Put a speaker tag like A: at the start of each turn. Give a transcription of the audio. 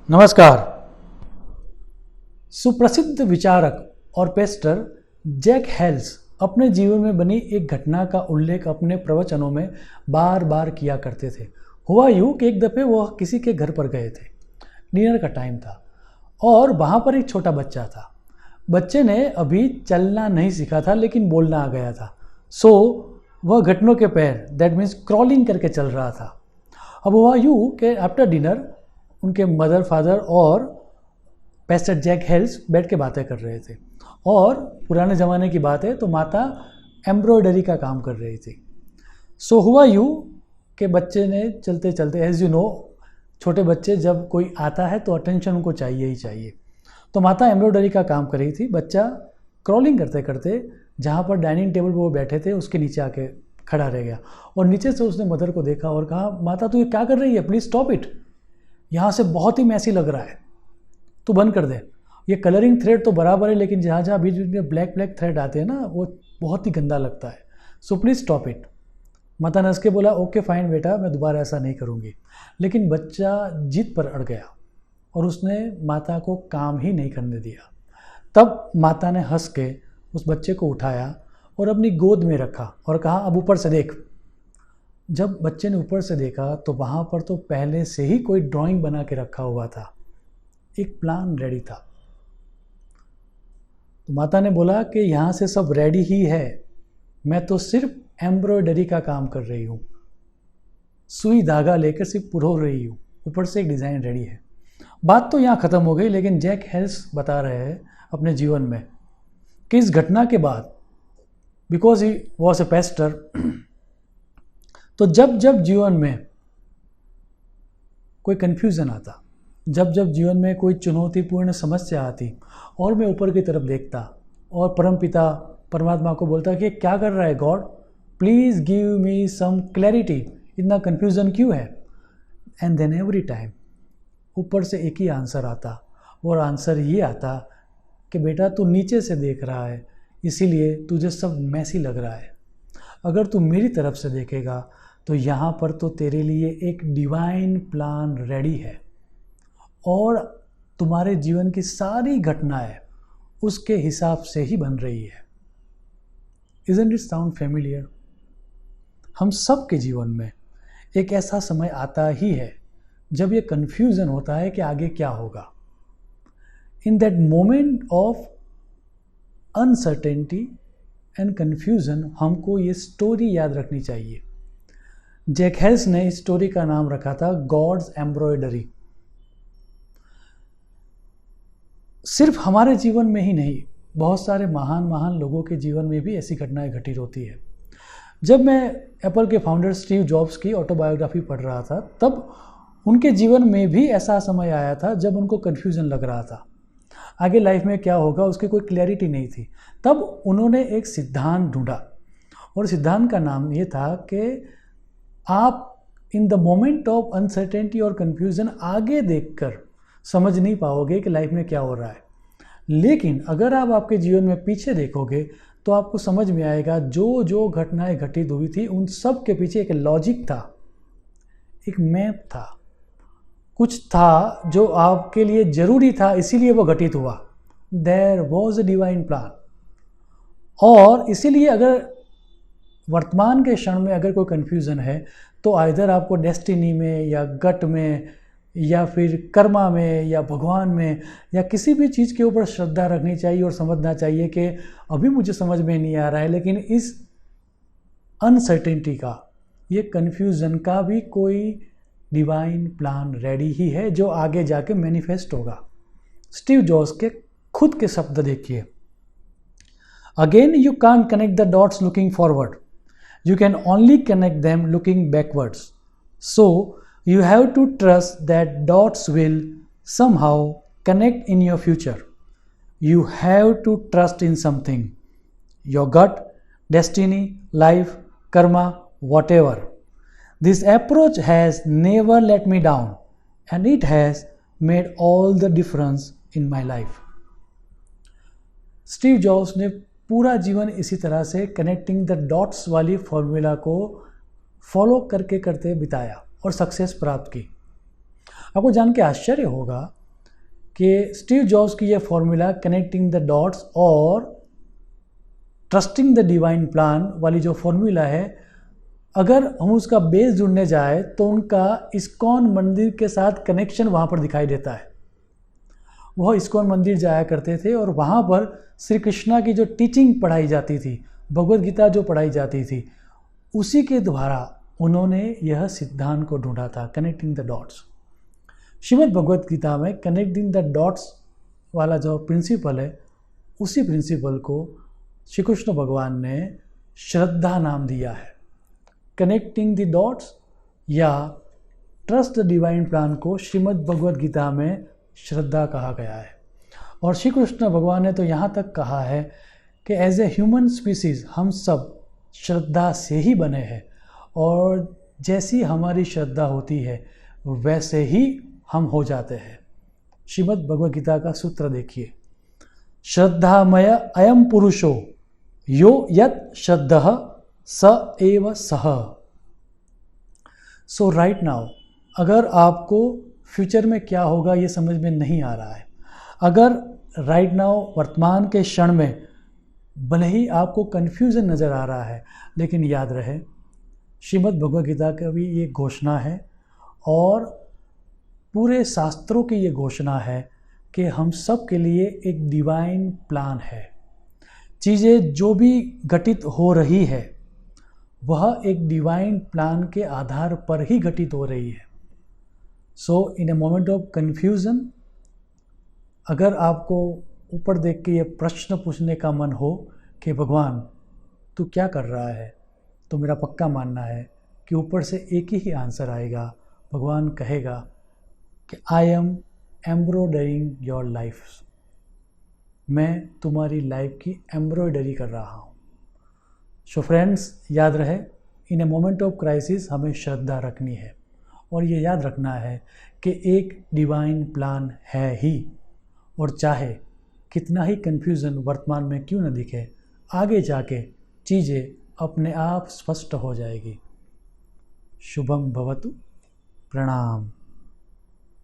A: नमस्कार। सुप्रसिद्ध विचारक और पेस्टर जैक हेल्स अपने जीवन में बनी एक घटना का उल्लेख अपने प्रवचनों में बार बार किया करते थे। हुआ यूं कि एक दफ़े वह किसी के घर पर गए थे। डिनर का टाइम था और वहाँ पर एक छोटा बच्चा था। बच्चे ने अभी चलना नहीं सीखा था लेकिन बोलना आ गया था। सो वह घुटनों के पैर दैट मीन्स क्रॉलिंग करके चल रहा था। अब हुआ यूँ कि आफ्टर डिनर उनके मदर फादर और पेस्टर जैक हेल्स बैठ के बातें कर रहे थे और पुराने ज़माने की बात है तो माता एम्ब्रॉयडरी का काम कर रही थी। सो हुआ यूँ कि बच्चे ने चलते चलते एज यू नो छोटे बच्चे जब कोई आता है तो अटेंशन उनको चाहिए ही चाहिए। तो माता एम्ब्रॉयडरी का काम कर रही थी, बच्चा क्रॉलिंग करते करते जहाँ पर डाइनिंग टेबल पर वो बैठे थे उसके नीचे आके खड़ा रह गया और नीचे से उसने मदर को देखा और कहा, माता तू ये क्या कर रही है, प्लीज़ स्टॉप इट, यहाँ से बहुत ही मैसी लग रहा है, तो बंद कर दे। ये कलरिंग थ्रेड तो बराबर है लेकिन जहाँ जहाँ बीच बीच में ब्लैक ब्लैक थ्रेड आते हैं ना वो बहुत ही गंदा लगता है, सो प्लीज़ स्टॉप इट। माता ने हंस के बोला, ओके फाइन बेटा, मैं दोबारा ऐसा नहीं करूँगी। लेकिन बच्चा जिद पर अड़ गया और उसने माता को काम ही नहीं करने दिया। तब माता ने हंस के उस बच्चे को उठाया और अपनी गोद में रखा और कहा, अब ऊपर से देख। जब बच्चे ने ऊपर से देखा तो वहाँ पर तो पहले से ही कोई ड्राइंग बना के रखा हुआ था, एक प्लान रेडी था। तो माता ने बोला कि यहाँ से सब रेडी ही है, मैं तो सिर्फ एम्ब्रॉयडरी का काम कर रही हूँ, सुई धागा लेकर सिर्फ पुरो रही हूँ, ऊपर से एक डिज़ाइन रेडी है। बात तो यहाँ ख़त्म हो गई लेकिन जैक हेल्स बता रहे हैं अपने जीवन में कि इस घटना के बाद because he was a Pasteur, तो जब जब जीवन में कोई कन्फ्यूज़न आता, जब जब जीवन में कोई चुनौतीपूर्ण समस्या आती और मैं ऊपर की तरफ देखता और परमपिता परमात्मा को बोलता कि क्या कर रहा है God, please give me some clarity, इतना कन्फ्यूज़न क्यों है। एंड देन एवरी टाइम ऊपर से एक ही आंसर आता और आंसर ये आता कि बेटा तू नीचे से देख रहा है इसीलिए तुझे सब मैसी लग रहा है, अगर तू मेरी तरफ से देखेगा तो यहाँ पर तो तेरे लिए एक डिवाइन प्लान रेडी है और तुम्हारे जीवन की सारी घटनाएं उसके हिसाब से ही बन रही है। Isn't it sound familiar? हम सब के जीवन में एक ऐसा समय आता ही है जब ये कन्फ्यूज़न होता है कि आगे क्या होगा। In that moment of uncertainty and confusion हमको ये स्टोरी याद रखनी चाहिए। जैक हेल्स ने इस स्टोरी का नाम रखा था गॉड्स एम्ब्रॉयडरी। सिर्फ हमारे जीवन में ही नहीं, बहुत सारे महान महान लोगों के जीवन में भी ऐसी घटनाएं घटित होती है। जब मैं एप्पल के फाउंडर स्टीव जॉब्स की ऑटोबायोग्राफी पढ़ रहा था तब उनके जीवन में भी ऐसा समय आया था जब उनको कन्फ्यूज़न लग रहा था, आगे लाइफ में क्या होगा उसकी कोई क्लैरिटी नहीं थी। तब उन्होंने एक सिद्धांत ढूंढा और सिद्धांत का नाम ये था कि आप in the moment of uncertainty और कन्फ्यूज़न आगे देखकर समझ नहीं पाओगे कि लाइफ में क्या हो रहा है, लेकिन अगर आप आपके जीवन में पीछे देखोगे तो आपको समझ में आएगा जो जो घटनाएं घटित हुई थी उन सब के पीछे एक लॉजिक था, एक मैप था, कुछ था जो आपके लिए ज़रूरी था इसीलिए वो घटित हुआ। There was a divine plan. और इसीलिए अगर वर्तमान के क्षण में अगर कोई कन्फ्यूज़न है तो आइदर आपको डेस्टिनी में या गट में या फिर कर्मा में या भगवान में या किसी भी चीज़ के ऊपर श्रद्धा रखनी चाहिए और समझना चाहिए कि अभी मुझे समझ में नहीं आ रहा है लेकिन इस अनसर्टेनिटी का, ये कन्फ्यूज़न का भी कोई डिवाइन प्लान रेडी ही है जो आगे जाके मैनिफेस्ट होगा। स्टीव जॉब्स के खुद के शब्द देखिए, again you can't connect the dots looking forward, you can only connect them looking backwards. So you have to trust that dots will somehow connect in your future. You have to trust in something, your gut, destiny, life, karma, whatever. This approach has never let me down and it has made all the difference in my life. Steve jobs ने पूरा जीवन इसी तरह से connecting the dots वाली formula को follow करते बिताया और सक्सेस प्राप्त की। आपको जान के आश्चर्य होगा कि स्टीव जॉब्स की यह फॉर्मूला कनेक्टिंग द डॉट्स और ट्रस्टिंग द डिवाइन प्लान वाली जो फॉर्मूला है, अगर हम उसका बेस जुड़ने जाए तो उनका इस्कॉन मंदिर के साथ कनेक्शन वहाँ पर दिखाई देता है। वह इस्कॉन मंदिर जाया करते थे और वहाँ पर श्री कृष्णा की जो टीचिंग पढ़ाई जाती थी, भगवद गीता जो पढ़ाई जाती थी, उसी के द्वारा उन्होंने यह सिद्धांत को ढूंढा था, connecting the dots. Shrimad Bhagavad Gita में कनेक्टिंग द डॉट्स वाला जो प्रिंसिपल है, उसी प्रिंसिपल को श्री कृष्ण भगवान ने श्रद्धा नाम दिया है। कनेक्टिंग द डॉट्स या ट्रस्ट द डिवाइन प्लान को श्रीमद् भगवद गीता में श्रद्धा कहा गया है। और श्री कृष्ण भगवान ने तो यहाँ तक कहा है कि एज ए ह्यूमन स्पीसीज हम सब श्रद्धा से ही बने हैं, और जैसी हमारी श्रद्धा होती है वैसे ही हम हो जाते हैं। श्रीमद् भगवद गीता का सूत्र देखिए, श्रद्धामय अयम पुरुषो यो यत् श्रद्धः स एव सः। सो राइट नाउ, अगर आपको फ्यूचर में क्या होगा ये समझ में नहीं आ रहा है, अगर राइट नाउ वर्तमान के क्षण में भले ही आपको कन्फ्यूज़न नज़र आ रहा है, लेकिन याद रहे श्रीमद् भगवद गीता का भी ये घोषणा है और पूरे शास्त्रों की ये घोषणा है कि हम सब के लिए एक डिवाइन प्लान है। चीज़ें जो भी घटित हो रही है वह एक डिवाइन प्लान के आधार पर ही घटित हो रही है। सो इन ए मोमेंट ऑफ कन्फ्यूज़न, अगर आपको ऊपर देख के ये प्रश्न पूछने का मन हो कि भगवान तू क्या कर रहा है, तो मेरा पक्का मानना है कि ऊपर से एक ही आंसर आएगा। भगवान कहेगा कि I am embroidering your life, मैं तुम्हारी लाइफ की एम्ब्रॉयडरी कर रहा हूँ। सो फ्रेंड्स, याद रहे इन ए मोमेंट ऑफ क्राइसिस हमें श्रद्धा रखनी है और ये याद रखना है कि एक डिवाइन प्लान है ही, और चाहे कितना ही कन्फ्यूज़न वर्तमान में क्यों न दिखे, आगे जाके चीज़ें अपने आप स्पष्ट हो जाएगी। शुभम भवतु। प्रणाम।